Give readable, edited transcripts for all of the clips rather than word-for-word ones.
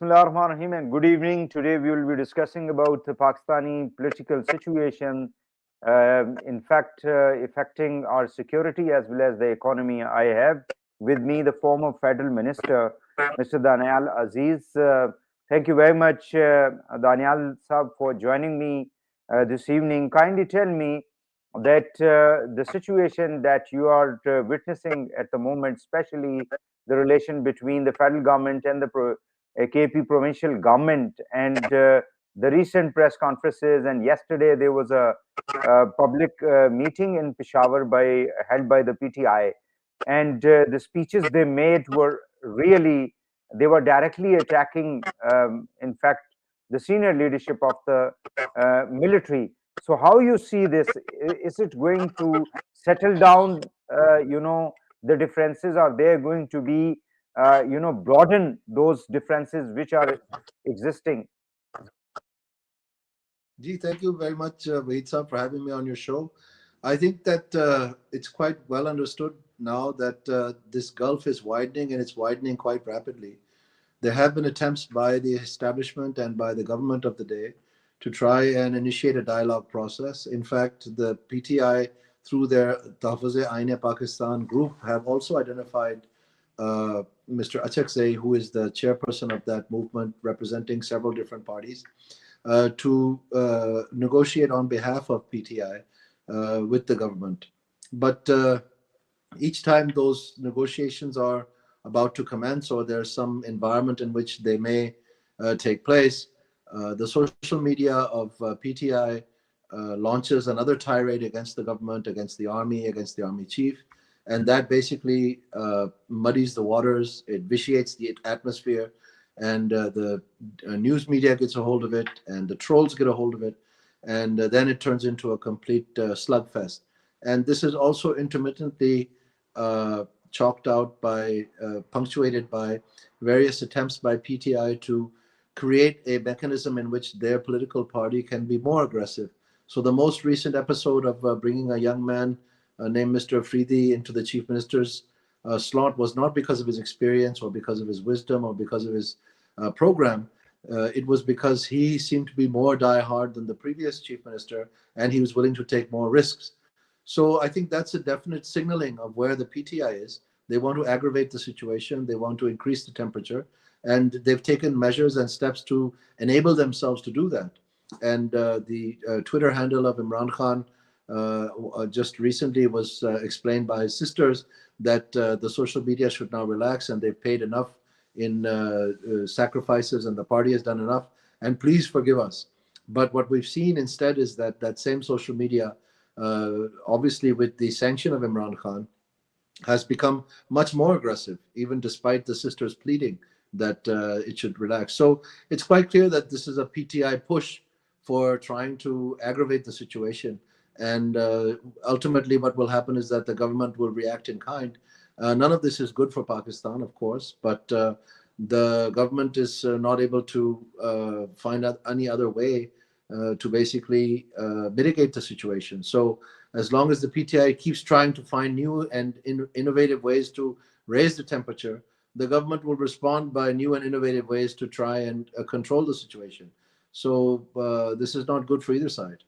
Bismillah ar-Rahman ar-Rahim, and good evening. Today we will be discussing about the Pakistani political situation, in fact, affecting our security as well as the economy. I have with me the former Federal Minister, Mr. Danyal Aziz. Thank you very much, Danyal Saab, for joining me this evening. Kindly tell me that the situation that you are witnessing at the moment, especially the relation between the federal government and the KP provincial government, and the recent press conferences, and yesterday there was a public meeting in Peshawar held by the PTI, and the speeches they made were really, they were directly attacking, in fact, the senior leadership of the military. So how you see this? Is it going to settle down? The differences, are they going to be broaden those differences which are existing? Gee, thank you very much, Waheed Saab, for having me on your show. I think that it's quite well understood now that this gulf is widening and it's widening quite rapidly. There have been attempts by the establishment and by the government of the day to try and initiate a dialogue process. In fact, the PTI, through their Tahfuz-e-Ain Pakistan group, have also identified Mr. Achakzai, who is the chairperson of that movement, representing several different parties, to negotiate on behalf of PTI with the government. But each time those negotiations are about to commence, or there's some environment in which they may take place, the social media of PTI launches another tirade against the government, against the army chief, and that basically muddies the waters. It vitiates the atmosphere, and the news media gets a hold of it, and the trolls get a hold of it, and then it turns into a complete slugfest. And this is also intermittently chalked out by, punctuated by various attempts by PTI to create a mechanism in which their political party can be more aggressive. So the most recent episode of bringing a young man named Mr. Afridi into the chief minister's slot was not because of his experience or because of his wisdom or because of his program. It was because he seemed to be more diehard than the previous chief minister, and he was willing to take more risks. So I think that's a definite signaling of where the PTI is. They want to aggravate the situation. They want to increase the temperature. And they've taken measures and steps to enable themselves to do that. And the Twitter handle of Imran Khan just recently was explained by his sisters that the social media should now relax, and they've paid enough in sacrifices, and the party has done enough, and please forgive us. But what we've seen instead is that that same social media, obviously with the sanction of Imran Khan, has become much more aggressive, even despite the sisters pleading that it should relax. So it's quite clear that this is a PTI push for trying to aggravate the situation. And ultimately what will happen is that the government will react in kind. None of this is good for Pakistan, of course, but the government is not able to find out any other way to basically mitigate the situation. So as long as the PTI keeps trying to find new and innovative ways to raise the temperature, the government will respond by new and innovative ways to try and control the situation. So this is not good for either side.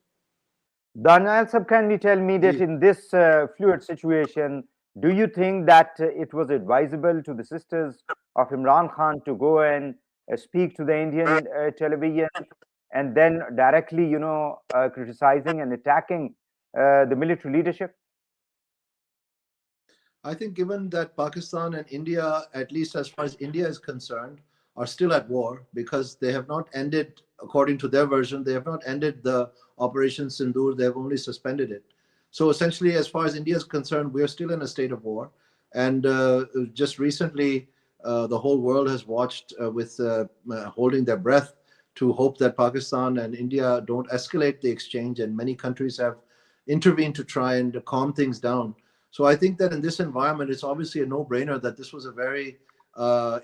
Danyal Sab, can you tell me that in this fluid situation, do you think that it was advisable to the sisters of Imran Khan to go and speak to the Indian television and then directly, criticizing and attacking the military leadership? I think given that Pakistan and India, at least as far as India is concerned, are still at war, because they have not ended, according to their version, they have not ended the Operation Sindoor, they have only suspended it. So essentially, as far as India is concerned, we are still in a state of war. And just recently, the whole world has watched with holding their breath to hope that Pakistan and India don't escalate the exchange. And many countries have intervened to try and calm things down. So I think that in this environment, it's obviously a no-brainer that this was a very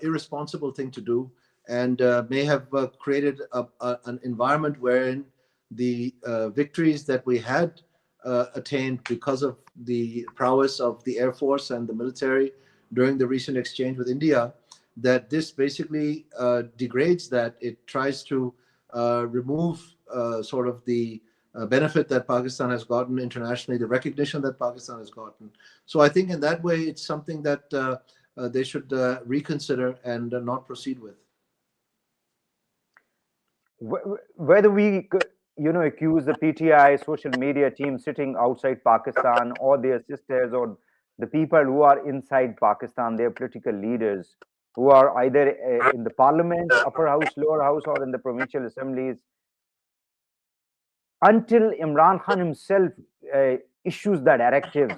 irresponsible thing to do, and may have created an environment wherein the victories that we had attained because of the prowess of the Air Force and the military during the recent exchange with India that this basically degrades that. It tries to remove sort of the benefit that Pakistan has gotten internationally, the recognition that Pakistan has gotten. So I think in that way, it's something that they should reconsider and not proceed with. Whether we accuse the PTI social media team sitting outside Pakistan, or their sisters, or the people who are inside Pakistan, their political leaders who are either in the parliament, upper house, lower house, or in the provincial assemblies, until Imran Khan himself issues the directives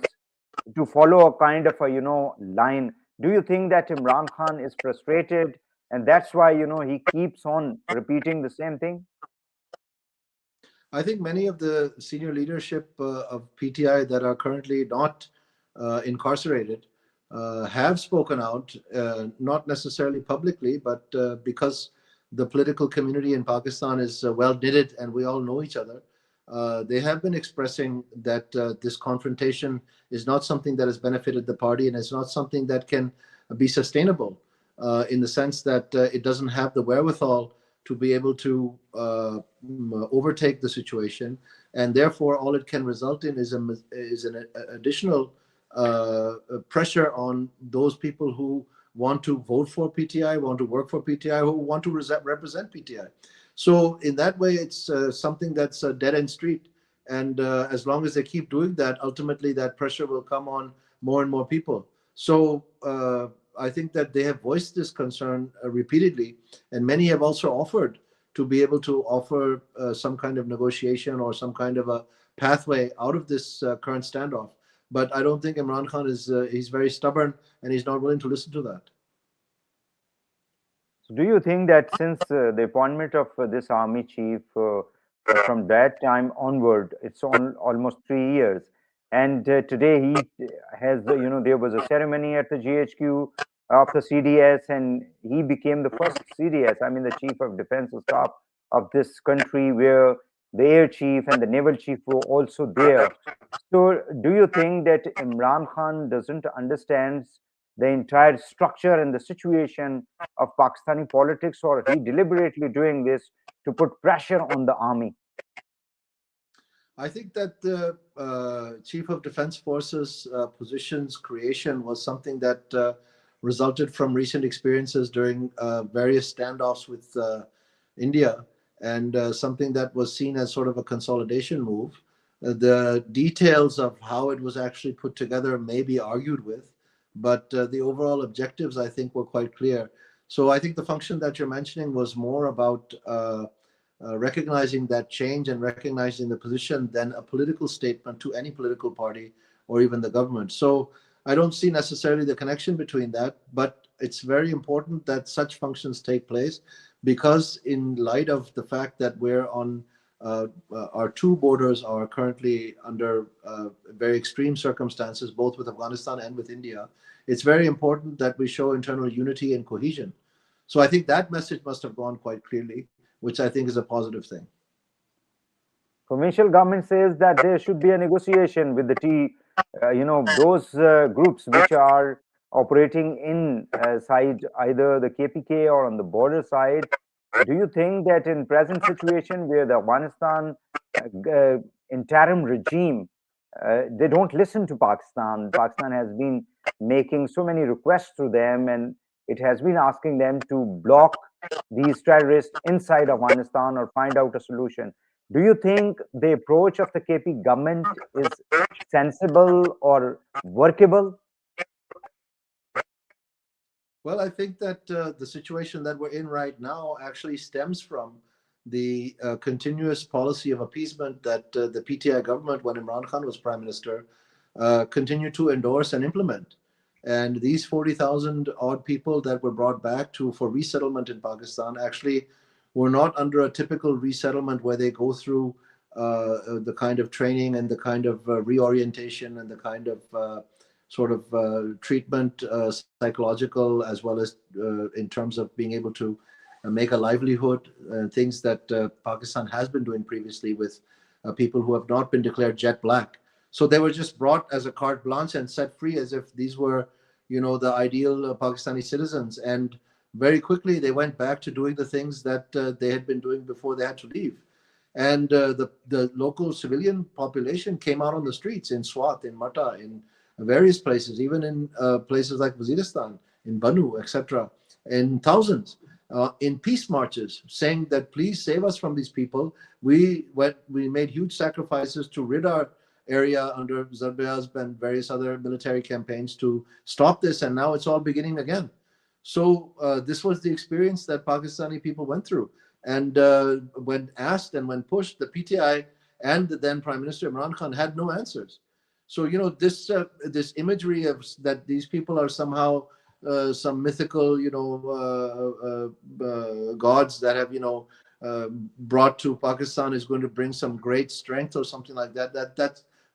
to follow a kind of a line. Do you think that Imran Khan is frustrated, and that's why he keeps on repeating the same thing? I think many of the senior leadership of PTI that are currently not incarcerated have spoken out, not necessarily publicly, but because the political community in Pakistan is well knitted and we all know each other. They have been expressing that this confrontation is not something that has benefited the party, and it's not something that can be sustainable in the sense that it doesn't have the wherewithal to be able to overtake the situation, and therefore all it can result in is an additional pressure on those people who want to vote for PTI, want to work for PTI, who want to represent PTI. So in that way, it's something that's a dead end street. And as long as they keep doing that, ultimately that pressure will come on more and more people. So I think that they have voiced this concern repeatedly, and many have also offered to be able to offer some kind of negotiation or some kind of a pathway out of this current standoff. But I don't think Imran Khan he's very stubborn, and he's not willing to listen to that. So do you think that since the appointment of this army chief, from that time onward, it's on almost 3 years, and today he has, there was a ceremony at the GHQ of the CDS, and he became the first CDS, I mean the Chief of Defense Staff of this country, where the air chief and the naval chief were also there. So do you think that Imran Khan doesn't understand the entire structure and the situation of Pakistani politics, or he deliberately doing this to put pressure on the army? I think that the Chief of Defense Forces position's creation was something that resulted from recent experiences during various standoffs with India, and something that was seen as sort of a consolidation move. The details of how it was actually put together may be argued with, but the overall objectives, I think, were quite clear. So I think the function that you're mentioning was more about recognizing that change and recognizing the position than a political statement to any political party or even the government. So I don't see necessarily the connection between that, but it's very important that such functions take place, because in light of the fact that we're on our two borders are currently under very extreme circumstances, both with Afghanistan and with India, it's very important that we show internal unity and cohesion. So I think that message must have gone quite clearly, which I think is a positive thing. Provincial government says that there should be a negotiation with the those groups which are operating in side either the KPK or on the border side. Do you think that in present situation where the Afghanistan interim regime, they don't listen to Pakistan? Pakistan has been making so many requests to them, and it has been asking them to block these terrorists inside Afghanistan or find out a solution. Do you think the approach of the KP government is sensible or workable? Well, I think that the situation that we're in right now actually stems from the continuous policy of appeasement that the PTI government, when Imran Khan was prime minister, continued to endorse and implement. And these 40,000 odd people that were brought back for resettlement in Pakistan actually were not under a typical resettlement where they go through the kind of training and the kind of reorientation and the kind of sort of treatment, psychological, as well as in terms of being able to make a livelihood, things that Pakistan has been doing previously with people who have not been declared jet black. So they were just brought as a carte blanche and set free as if these were, the ideal Pakistani citizens. And very quickly they went back to doing the things that they had been doing before they had to leave. And the local civilian population came out on the streets in Swat, in Mata, in various places, even in places like Waziristan, in Banu, etc., in thousands, in peace marches, saying that please save us from these people. We made huge sacrifices to rid our area under Zarb-e-Azb and various other military campaigns to stop this, and now it's all beginning again. So this was the experience that Pakistani people went through. And when asked and when pushed, the PTI and the then Prime Minister Imran Khan had no answers. So this imagery of that these people are somehow some mythical gods that have brought to Pakistan is going to bring some great strength or something like that.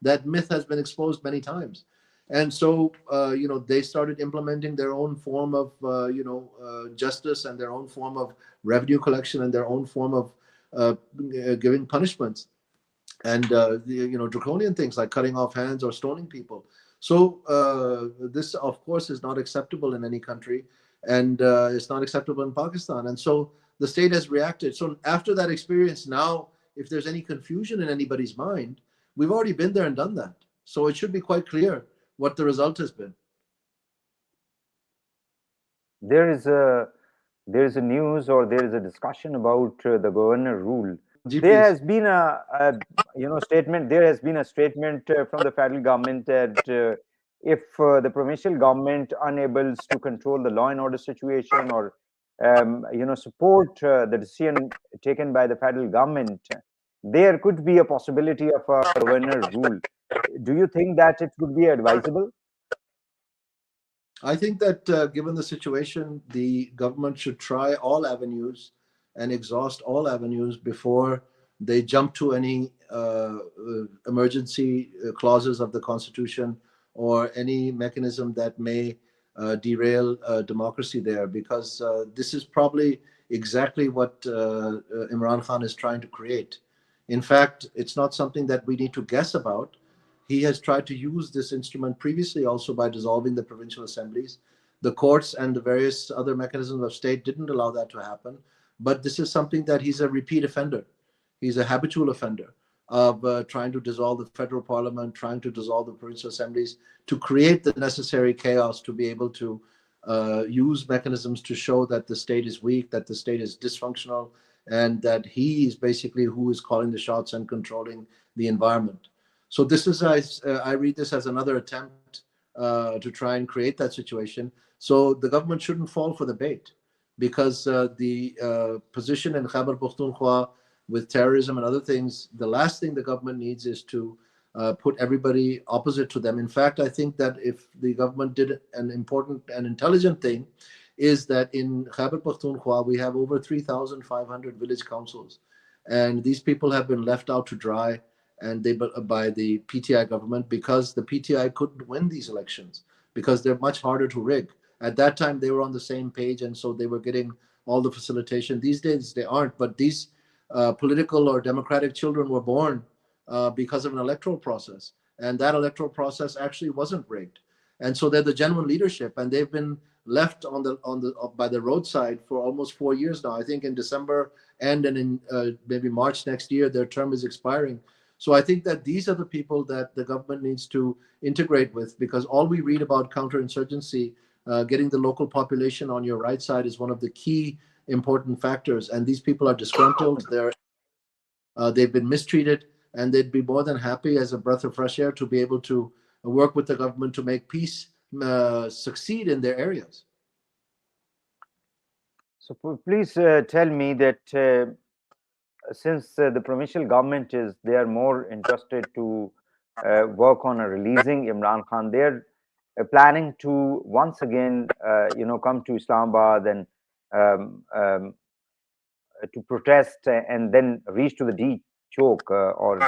That myth has been exposed many times. And so they started implementing their own form of justice and their own form of revenue collection and their own form of giving punishments and draconian things like cutting off hands or stoning people. So this of course is not acceptable in any country, and it's not acceptable in Pakistan. And so the state has reacted. So after that experience, now if there's any confusion in anybody's mind, we've already been there and done that. So it should be quite clear what the result has been. There is a news, or there is a discussion about the governor rule. Ji, There please. has been a statement. There has been a statement from the federal government that if the provincial government unable to control the law and order situation, or support the decision taken by the federal government, there could be a possibility of a governor rule. Do you think that it would be advisable? I think that given the situation, the government should try all avenues and exhaust all avenues before they jump to any emergency clauses of the Constitution or any mechanism that may derail democracy there, because this is probably exactly what Imran Khan is trying to create. In fact, it's not something that we need to guess about. He has tried to use this instrument previously also by dissolving the provincial assemblies. The courts and the various other mechanisms of state didn't allow that to happen. But this is something that he's a repeat offender. He's a habitual offender of trying to dissolve the federal parliament, trying to dissolve the provincial assemblies, to create the necessary chaos to be able to use mechanisms to show that the state is weak, that the state is dysfunctional, and that he is basically who is calling the shots and controlling the environment. So this is, I read this as another attempt to try and create that situation. So the government shouldn't fall for the bait, because the position in Khyber Pakhtunkhwa with terrorism and other things, the last thing the government needs is to put everybody opposite to them. In fact, I think that if the government did an important and intelligent thing, is that in Khyber Pakhtunkhwa, we have over 3,500 village councils. And these people have been left out to dry and by the PTI government, because the PTI couldn't win these elections because they're much harder to rig. At that time, they were on the same page, and so they were getting all the facilitation. These days, they aren't. But these political or democratic children were born because of an electoral process, and that electoral process actually wasn't rigged. And so they're the genuine leadership, and they've been left on the by the roadside for almost 4 years now. I think in December and in maybe March next year, their term is expiring. So I think that these are the people that the government needs to integrate with, because all we read about counterinsurgency, getting the local population on your right side, is one of the key important factors. And these people are disgruntled. They've been mistreated, and they'd be more than happy as a breath of fresh air to be able to work with the government to make peace succeed in their areas. So please tell me that since the provincial government they are more interested to work on releasing Imran Khan, they're planning to once again, come to Islamabad and to protest and then reach to the D-Chowk, or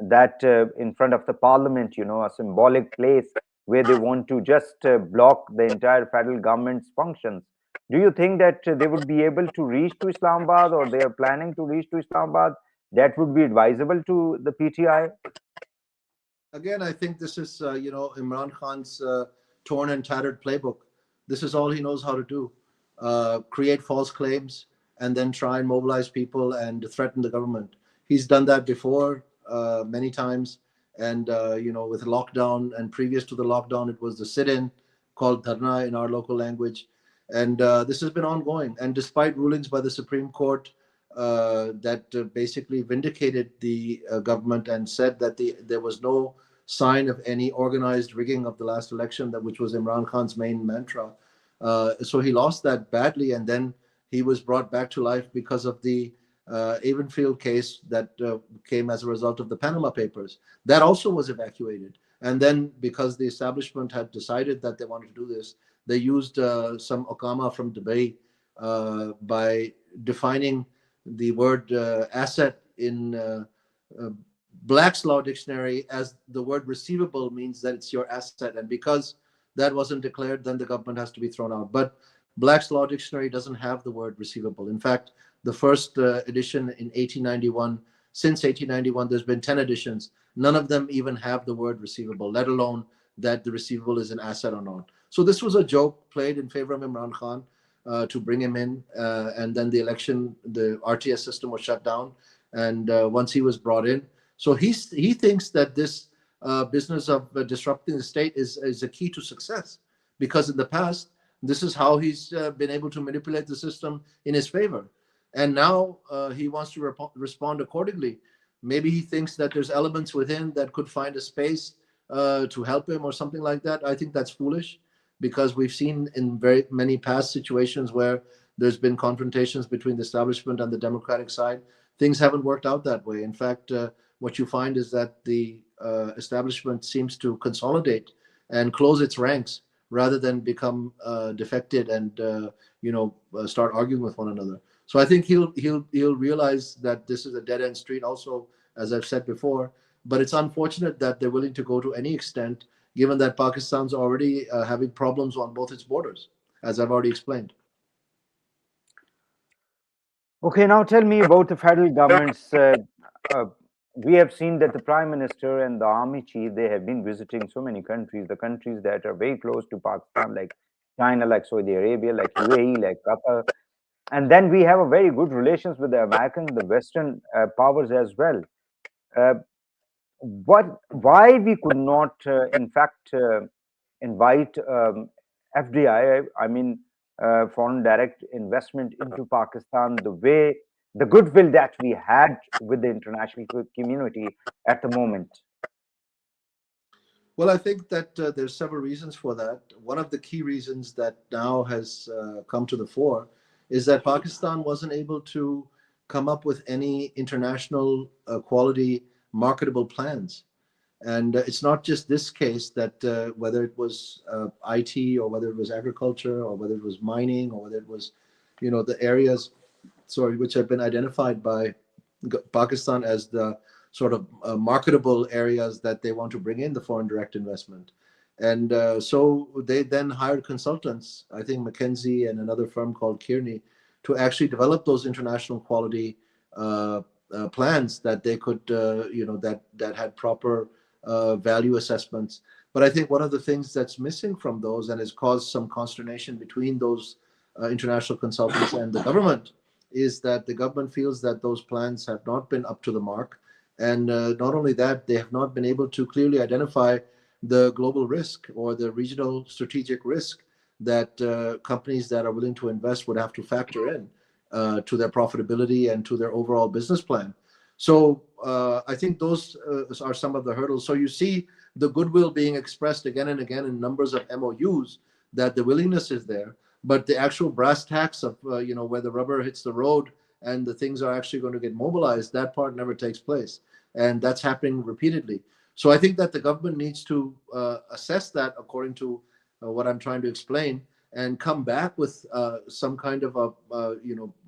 that in front of the parliament, a symbolic place where they want to just block the entire federal government's functions. Do you think that they would be able to reach to Islamabad, or they are planning to reach to Islamabad? That would be advisable to the PTI? Again, I think this is Imran Khan's torn and tattered playbook. This is all he knows how to do: create false claims and then try and mobilize people and threaten the government. He's done that before many times, and with lockdown and previous to the lockdown, it was the sit-in called dharna in our local language, and this has been ongoing. And despite rulings by the Supreme Court that basically vindicated the government and said that there was no sign of any organized rigging of the last election, that which was Imran Khan's main mantra. So he lost that badly, and then he was brought back to life because of the Avonfield case that came as a result of the Panama Papers. That also was evacuated. And then, because the establishment had decided that they wanted to do this, they used some Okama from Dubai by defining the word asset in Black's Law Dictionary as the word receivable means that it's your asset. And because that wasn't declared, then the government has to be thrown out. But Black's Law Dictionary doesn't have the word receivable. In fact, the first edition in 1891, since 1891, there's been 10 editions. None of them even have the word receivable, let alone that the receivable is an asset or not. So this was a joke played in favor of Imran Khan to bring him in. And then the election, the RTS system was shut down. And once he was brought in, so he thinks that this business of disrupting the state is a key to success, because in the past, this is how he's been able to manipulate the system in his favor. And now he wants to respond accordingly. Maybe he thinks that there's elements within that could find a space to help him or something like that. I think that's foolish, because we've seen in very many past situations where there's been confrontations between the establishment and the Democratic side. Things haven't worked out that way. In fact, what you find is that the establishment seems to consolidate and close its ranks rather than become defected and start arguing with one another. So I think he'll realize that this is a dead end street also, as I've said before. But it's unfortunate that they're willing to go to any extent, given that Pakistan's already having problems on both its borders, as I've already explained. Okay, now tell me about the federal government's. Uh, we have seen that the prime minister and the army chief, they have been visiting so many countries, the countries that are very close to Pakistan, like China, like Saudi Arabia, like UAE, like Qatar. And then we have a very good relations with the American, the Western powers as well. Uh, why we could not, in fact, invite FDI, I mean, foreign direct investment into Pakistan, the way, the goodwill that we had with the international community at the moment. Well, I think that there's several reasons for that. One of the key reasons that now has come to the fore is that Pakistan wasn't able to come up with any international quality marketable plans. And it's not just this case that whether it was IT or whether it was agriculture or whether it was mining or whether it was, the areas, sorry, which have been identified by Pakistan as the sort of marketable areas that they want to bring in the foreign direct investment. And so they then hired consultants, I think McKinsey and another firm called Kearney, to actually develop those international quality plans that they could, that had proper value assessments. But I think one of the things that's missing from those and has caused some consternation between those international consultants and the government is that the government feels that those plans have not been up to the mark. And not only that, they have not been able to clearly identify the global risk or the regional strategic risk that companies that are willing to invest would have to factor in to their profitability and to their overall business plan. So I think those are some of the hurdles. So you see the goodwill being expressed again and again in numbers of MOUs, that the willingness is there, but the actual brass tacks of where the rubber hits the road and the things are actually going to get mobilized, that part never takes place, and that's happening repeatedly. So I think that the government needs to assess that according to what I'm trying to explain, and come back with some kind of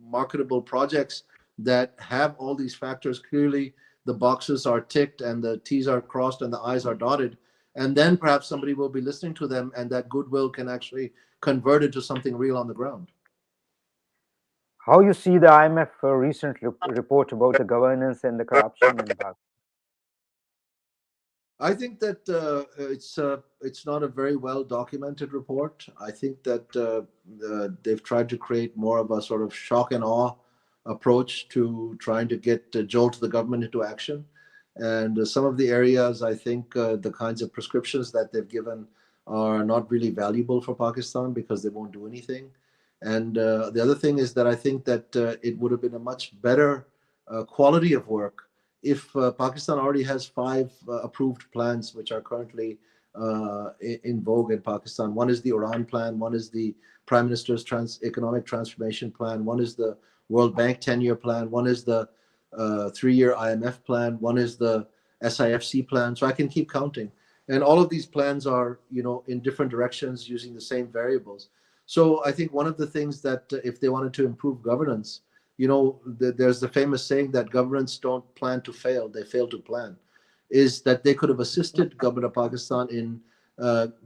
marketable projects that have all these factors clearly. The boxes are ticked and the T's are crossed and the I's are dotted, and then perhaps somebody will be listening to them, and that goodwill can actually convert into something real on the ground. How you see the IMF recent report about the governance and the corruption in Pakistan? I think that it's not a very well documented report. I think that they've tried to create more of a sort of shock and awe approach to trying to get jolt the government into action. And some of the areas, I think the kinds of prescriptions that they've given are not really valuable for Pakistan because they won't do anything. And the other thing is that I think that it would have been a much better quality of work if Pakistan already has five approved plans which are currently in vogue in Pakistan. One is the Uran plan, one is the Prime Minister's Economic Transformation Plan, one is the World Bank 10-year plan, one is the 3-year IMF plan, one is the SIFC plan. So I can keep counting. And all of these plans are, in different directions using the same variables. So I think one of the things that if they wanted to improve governance, there's the famous saying that governments don't plan to fail, they fail to plan, is that they could have assisted government of Pakistan in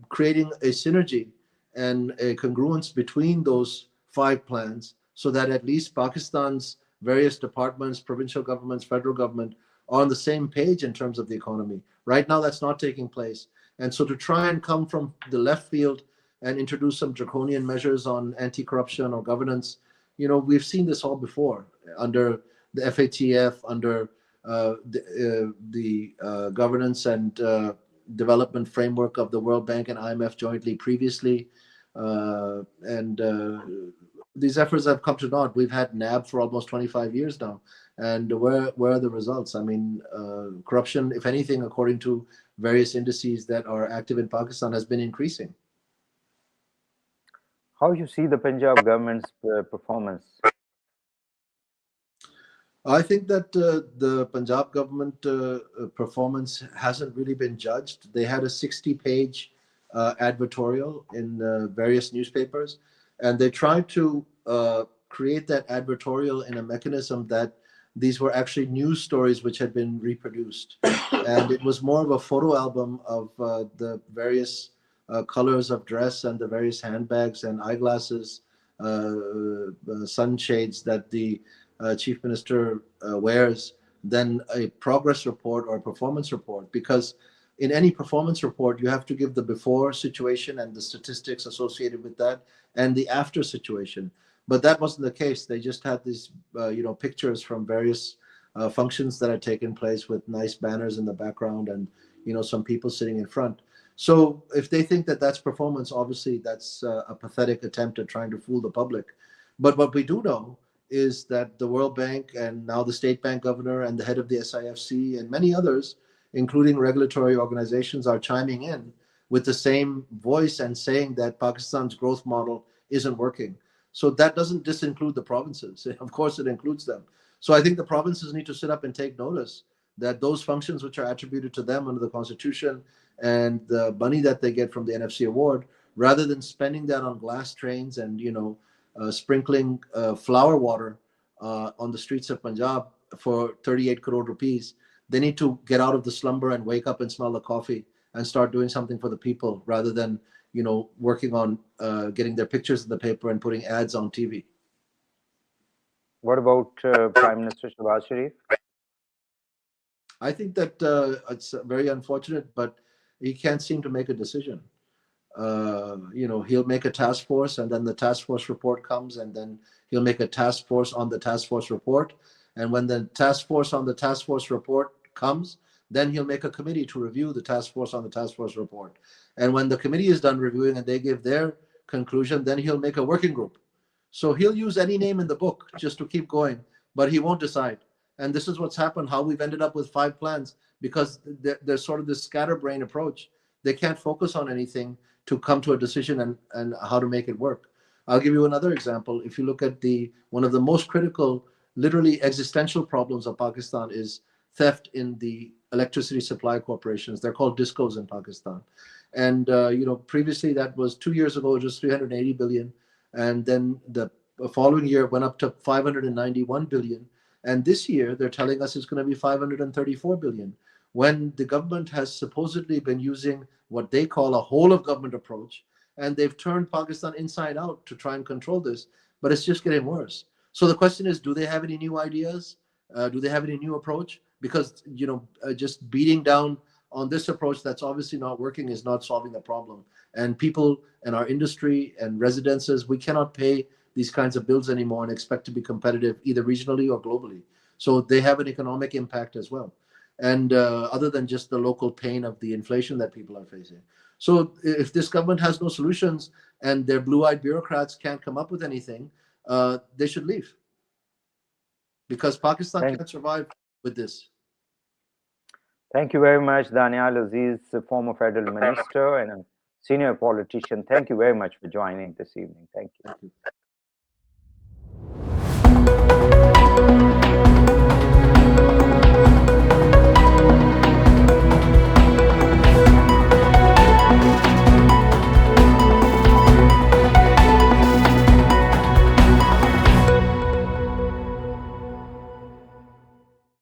creating a synergy and a congruence between those five plans so that at least Pakistan's various departments, provincial governments, federal government are on the same page in terms of the economy. Right now, that's not taking place. And so to try and come from the left field and introduce some draconian measures on anti-corruption or governance, we've seen this all before under the FATF, under the governance and development framework of the World Bank and IMF jointly previously. And these efforts have come to naught. We've had NAB for almost 25 years now. And where are the results? I mean, corruption, if anything, according to various indices that are active in Pakistan, has been increasing. How you see the Punjab government's performance? I think that the Punjab government performance hasn't really been judged. They had a 60-page advertorial in various newspapers, and they tried to create that advertorial in a mechanism that these were actually news stories which had been reproduced. And it was more of a photo album of the various colors of dress and the various handbags and eyeglasses, sunshades that the Chief Minister wears than a progress report or a performance report. Because in any performance report, you have to give the before situation and the statistics associated with that and the after situation. But that wasn't the case. They just had these, pictures from various functions that had taken place with nice banners in the background and, some people sitting in front. So if they think that that's performance, obviously that's a pathetic attempt at trying to fool the public. But what we do know is that the World Bank and now the State Bank governor and the head of the SIFC and many others, including regulatory organizations, are chiming in with the same voice and saying that Pakistan's growth model isn't working. So that doesn't disinclude the provinces. Of course, it includes them. So I think the provinces need to sit up and take notice that those functions which are attributed to them under the Constitution and the money that they get from the NFC award, rather than spending that on glass trains and, sprinkling flower water on the streets of Punjab for 38 crore rupees, they need to get out of the slumber and wake up and smell the coffee and start doing something for the people rather than, working on getting their pictures in the paper and putting ads on TV. What about Prime Minister Shahbaz Sharif? I think that it's very unfortunate, but he can't seem to make a decision. He'll make a task force and then the task force report comes and then he'll make a task force on the task force report. And when the task force on the task force report comes, then he'll make a committee to review the task force on the task force report. And when the committee is done reviewing and they give their conclusion, then he'll make a working group. So he'll use any name in the book just to keep going, but he won't decide. And this is what's happened, how we've ended up with 5 plans, because there's sort of this scatterbrain approach. They can't focus on anything to come to a decision and how to make it work. I'll give you another example. If you look at one of the most critical, literally existential problems of Pakistan is theft in the electricity supply corporations. They're called discos in Pakistan. And, previously that was 2 years ago, it was 380 billion. And then the following year went up to 591 billion. And this year they're telling us it's going to be 534 billion. When the government has supposedly been using what they call a whole of government approach, and they've turned Pakistan inside out to try and control this, but it's just getting worse. So the question is, do they have any new ideas? Do they have any new approach? Because, just beating down on this approach that's obviously not working is not solving the problem. And people and our industry and residences, we cannot pay these kinds of bills anymore and expect to be competitive either regionally or globally. So they have an economic impact as well. And other than just the local pain of the inflation that people are facing. So if this government has no solutions and their blue-eyed bureaucrats can't come up with anything, they should leave, because Pakistan Thank, can't survive with this. thank you very much, Danyal Aziz, a former federal minister and a senior politician. Thank you very much for joining this evening. Thank you. Thank you.